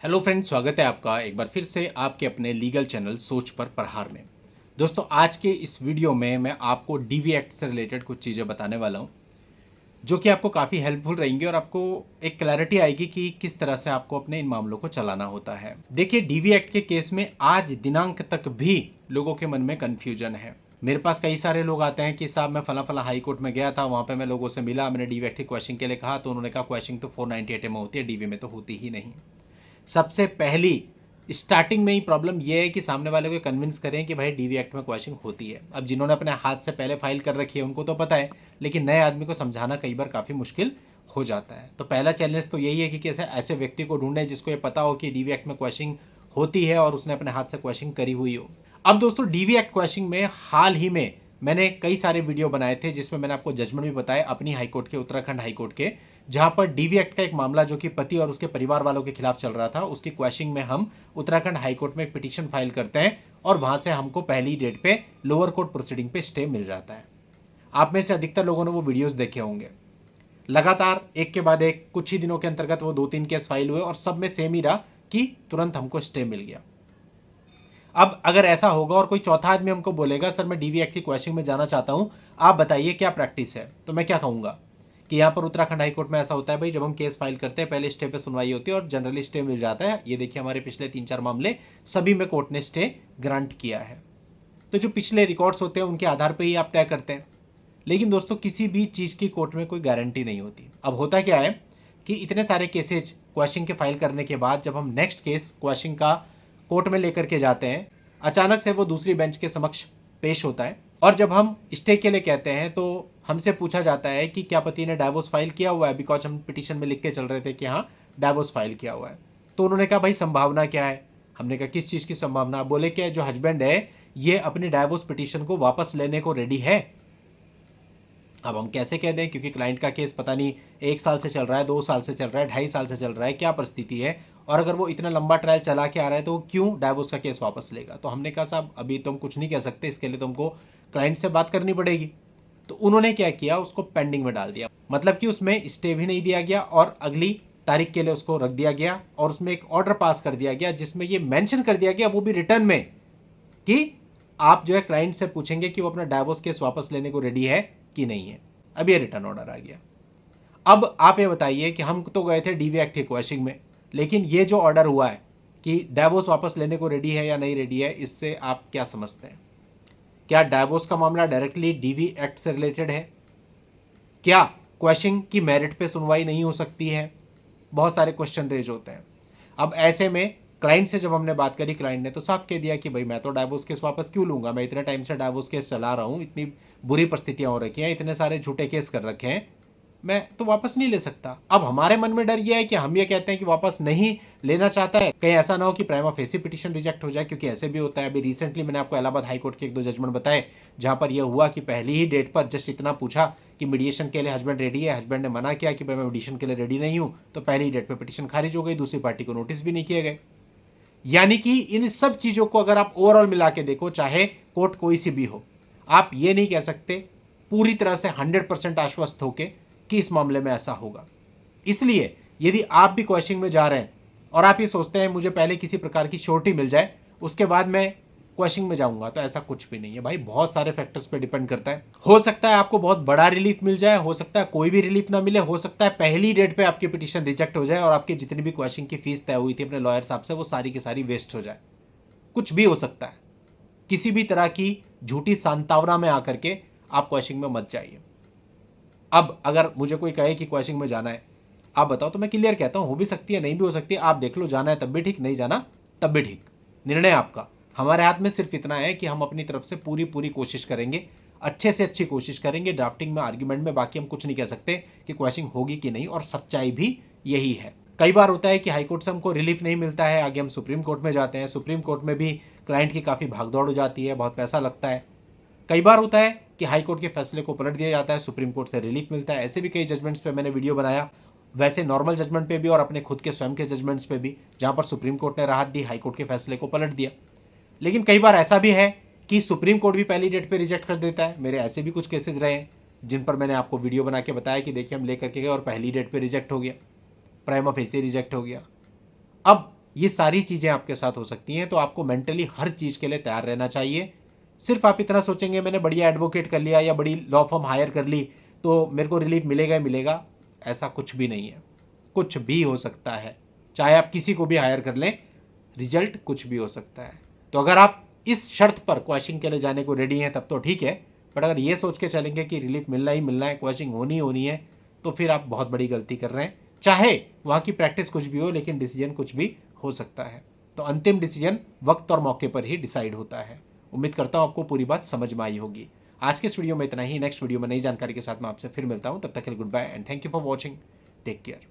Hello friends, स्वागत है आपका एक बार फिर से आपके अपने लीगल चैनल सोच पर प्रहार में। दोस्तों, आज के इस वीडियो में मैं आपको डीवी एक्ट से रिलेटेड कुछ चीज़ें बताने वाला हूँ जो कि आपको काफ़ी हेल्पफुल रहेंगी और आपको एक क्लैरिटी आएगी कि किस तरह से आपको अपने इन मामलों को चलाना होता है। देखिए, डीवी एक्ट के केस में आज दिनांक तक भी लोगों के मन में कन्फ्यूजन है। मेरे पास कई सारे लोग आते हैं कि साहब मैं फला फला हाई कोर्ट में गया था, वहाँ पे मैं लोगों से मिला, मैंने डीवी एक्ट की क्वेश्चन के लिए कहा तो उन्होंने कहा क्वेश्चन तो 498 में होती है, डीवी में तो होती ही नहीं। सबसे पहली स्टार्टिंग में ही प्रॉब्लम यह है कि सामने वाले को कन्विंस करें कि भाई डीवी एक्ट में क्वेश्चन होती है। अब जिन्होंने अपने हाथ से पहले फाइल कर रखी है उनको तो पता है, लेकिन नए आदमी को समझाना कई बार काफ़ी मुश्किल हो जाता है। तो पहला चैलेंज तो यही है कि कैसे ऐसे व्यक्ति को ढूंढें जिसको ये पता हो कि डीवी एक्ट में क्वेश्चन होती है और उसने अपने हाथ से क्वेश्चन करी हुई हो। अब दोस्तों, डीवी एक्ट क्वेश्चन में हाल ही में मैंने कई सारे वीडियो बनाए थे जिसमें मैंने आपको जजमेंट भी बताया अपनी हाईकोर्ट के, उत्तराखंड हाईकोर्ट के, जहां पर डीवी एक्ट का एक मामला जो कि पति और उसके परिवार वालों के खिलाफ चल रहा था, उसकी क्वेश्चनिंग में हम उत्तराखंड हाईकोर्ट में एक पिटीशन फाइल करते हैं और वहां से हमको पहली डेट पे लोअर कोर्ट प्रोसीडिंग पे स्टे मिल जाता है। आप में से अधिकतर लोगों ने वो वीडियोस देखे होंगे। लगातार एक के बाद एक कुछ ही दिनों के अंतर्गत वो 2-3 केस फाइल हुए और सब में सेम ही रहा कि तुरंत हमको स्टे मिल गया। अब अगर ऐसा होगा और कोई चौथा आदमी हमको बोलेगा सर मैं डीवी एक्ट की क्वेश्चन में जाना चाहता हूं, आप बताइए क्या प्रैक्टिस है, तो मैं क्या कहूंगा कि यहाँ पर उत्तराखंड हाईकोर्ट में ऐसा होता है भाई, जब हम केस फाइल करते हैं पहले स्टे पे सुनवाई होती है और जनरली स्टे मिल जाता है। ये देखिए हमारे पिछले 3-4 मामले सभी में कोर्ट ने स्टे ग्रांट किया है। तो जो पिछले रिकॉर्ड्स होते हैं उनके आधार पर ही आप तय करते हैं। लेकिन दोस्तों, किसी भी चीज़ की कोर्ट में कोई गारंटी नहीं होती। अब होता क्या है कि इतने सारे केसेज क्वेश्चन के फाइल करने के बाद जब हम नेक्स्ट केस क्वेश्चन का कोर्ट में लेकर के जाते हैं, अचानक से वो दूसरी बेंच के समक्ष पेश होता है और जब हम स्टे के लिए कहते हैं तो हमसे पूछा जाता है कि क्या पति ने डाइवोर्स फाइल किया हुआ है, बिकॉज हम पिटीशन में लिख के चल रहे थे कि हाँ डाइवोर्स फाइल किया हुआ है। तो उन्होंने कहा भाई संभावना क्या है। हमने कहा किस चीज़ की संभावना। बोले कि जो हस्बैंड है ये अपनी डाइवोर्स पिटीशन को वापस लेने को रेडी है। अब हम कैसे कह दें, क्योंकि क्लाइंट का केस पता नहीं 1 साल से चल रहा है, 2 साल से चल रहा है, 2.5 साल से चल रहा है, क्या परिस्थिति है, और अगर वो इतना लंबा ट्रायल चला के आ रहा है तो वो क्यों डाइवोर्स का केस वापस लेगा। तो हमने कहा साहब अभी तुम कुछ नहीं कह सकते, इसके लिए तुमको क्लाइंट से बात करनी पड़ेगी। तो उन्होंने क्या किया, उसको पेंडिंग में डाल दिया, मतलब कि उसमें स्टे भी नहीं दिया गया और अगली तारीख के लिए उसको रख दिया गया और उसमें एक ऑर्डर पास कर दिया गया जिसमें ये मेंशन कर दिया गया, वो भी रिटर्न में, कि आप जो है क्लाइंट से पूछेंगे कि वो अपना डाइवोर्स केस वापस लेने को रेडी है कि नहीं है। अब ये रिटर्न ऑर्डर आ गया। अब आप ये बताइए कि हम तो गए थे डीवी एक्ट की क्वेश्चनिंग में, लेकिन ये जो ऑर्डर हुआ है कि डाइवोर्स वापस लेने को रेडी है या नहीं रेडी है, इससे आप क्या समझते हैं? क्या डाइवोर्स का मामला डायरेक्टली डीवी एक्ट से रिलेटेड है? क्या क्वेश्चन की मेरिट पे सुनवाई नहीं हो सकती है? बहुत सारे क्वेश्चन रेज होते हैं। अब ऐसे में क्लाइंट से जब हमने बात करी, क्लाइंट ने तो साफ कह दिया कि भाई मैं तो डाइवोर्स केस वापस क्यों लूंगा, मैं इतने टाइम से डाइवोर्स केस चला रहा हूँ, इतनी बुरी परिस्थितियां हो रखी हैं, इतने सारे झूठे केस कर रखे हैं, मैं तो वापस नहीं ले सकता। अब हमारे मन में डर यह है कि हम ये कहते हैं कि वापस नहीं लेना चाहता है, कहीं ऐसा ना हो कि प्राइमा फेसी पिटीशन रिजेक्ट हो जाए, क्योंकि ऐसे भी होता है। अभी रिसेंटली मैंने आपको इलाहाबाद हाईकोर्ट के 1-2 जजमेंट बताए जहां पर यह हुआ कि पहली ही डेट पर जस्ट इतना पूछा कि मीडिएशन के लिए हस्बैंड रेडी है, हस्बैंड ने मना किया कि भाई मैं मीडिएशन के लिए रेडी नहीं हूं, तो पहली डेट पर पिटीशन खारिज हो गई, दूसरी पार्टी को नोटिस भी नहीं किए गए। यानी कि इन सब चीजों को अगर आप ओवरऑल मिला के देखो, चाहे कोर्ट कोई सी भी हो, आप ये नहीं कह सकते पूरी तरह से 100% आश्वस्त होके कि इस मामले में ऐसा होगा। इसलिए यदि आप भी क्वेश्चनिंग में जा रहे हैं और आप ये सोचते हैं मुझे पहले किसी प्रकार की श्योरिटी मिल जाए उसके बाद मैं क्वेश्चनिंग में जाऊंगा, तो ऐसा कुछ भी नहीं है भाई। बहुत सारे फैक्टर्स पे डिपेंड करता है। हो सकता है आपको बहुत बड़ा रिलीफ मिल जाए, हो सकता है कोई भी रिलीफ ना मिले, हो सकता है पहली डेट पे आपकी पिटीशन रिजेक्ट हो जाए और आपकी जितनी भी क्वेश्चन की फीस तय हुई थी अपने लॉयर साहब से वो सारी की सारी वेस्ट हो जाए। कुछ भी हो सकता है। किसी भी तरह की झूठी सांत्वना में आकर के आप क्वेश्चनिंग में मत जाइए। अब अगर मुझे कोई कहे कि क्वेश्चनिंग में जाना है, आप बताओ, तो मैं क्लियर कहता हूं हो भी सकती है, नहीं भी हो सकती है, आप देख लो, जाना है तब भी ठीक, नहीं जाना तब भी ठीक, निर्णय आपका। हमारे हाथ में सिर्फ इतना है कि हम अपनी तरफ से पूरी पूरी कोशिश करेंगे, अच्छे से अच्छी कोशिश करेंगे ड्राफ्टिंग में, आर्ग्यूमेंट में। बाकी हम कुछ नहीं कह सकते कि क्वेश्चनिंग होगी कि नहीं, और सच्चाई भी यही है। कई बार होता है कि हाईकोर्ट से हमको रिलीफ नहीं मिलता है, आगे हम सुप्रीम कोर्ट में जाते हैं, सुप्रीम कोर्ट में भी क्लाइंट की काफ़ी भागदौड़ हो जाती है, बहुत पैसा लगता है। कई बार होता है कि हाई कोर्ट के फैसले को पलट दिया जाता है, सुप्रीम कोर्ट से रिलीफ मिलता है। ऐसे भी कई जजमेंट्स पे मैंने वीडियो बनाया, वैसे नॉर्मल जजमेंट पे भी और अपने खुद के स्वयं के जजमेंट्स पे भी, जहां पर सुप्रीम कोर्ट ने राहत दी, हाई कोर्ट के फैसले को पलट दिया। लेकिन कई बार ऐसा भी है कि सुप्रीम कोर्ट भी पहली डेट पे रिजेक्ट कर देता है। मेरे ऐसे भी कुछ केसेस रहे हैं जिन पर मैंने आपको वीडियो बना के बताया कि देखिए हम लेकर के गए और पहली डेट पे रिजेक्ट हो गया, प्राइमा फेसी रिजेक्ट हो गया। अब ये सारी चीज़ें आपके साथ हो सकती हैं। तो आपको मेंटली हर चीज़ के लिए तैयार रहना चाहिए। सिर्फ आप इतना सोचेंगे मैंने बढ़िया एडवोकेट कर लिया या बड़ी लॉ फर्म हायर कर ली तो मेरे को रिलीफ मिलेगा ही मिलेगा, ऐसा कुछ भी नहीं है। कुछ भी हो सकता है, चाहे आप किसी को भी हायर कर लें, रिजल्ट कुछ भी हो सकता है। तो अगर आप इस शर्त पर क्वेश्चन के लिए जाने को रेडी हैं तब तो ठीक है, बट अगर ये सोच के चलेंगे कि रिलीफ मिलना ही मिलना है, क्वेश्चन होनी होनी है, तो फिर आप बहुत बड़ी गलती कर रहे हैं। चाहे वहाँ की प्रैक्टिस कुछ भी हो, लेकिन डिसीजन कुछ भी हो सकता है। तो अंतिम डिसीजन वक्त और मौके पर ही डिसाइड होता है। उम्मीद करता हूँ आपको पूरी बात समझ में आई होगी। आज के इस वीडियो में इतना ही। नेक्स्ट वीडियो में नई जानकारी के साथ मैं आपसे फिर मिलता हूँ। तब तक के लिए goodbye and thank you for watching. Take care.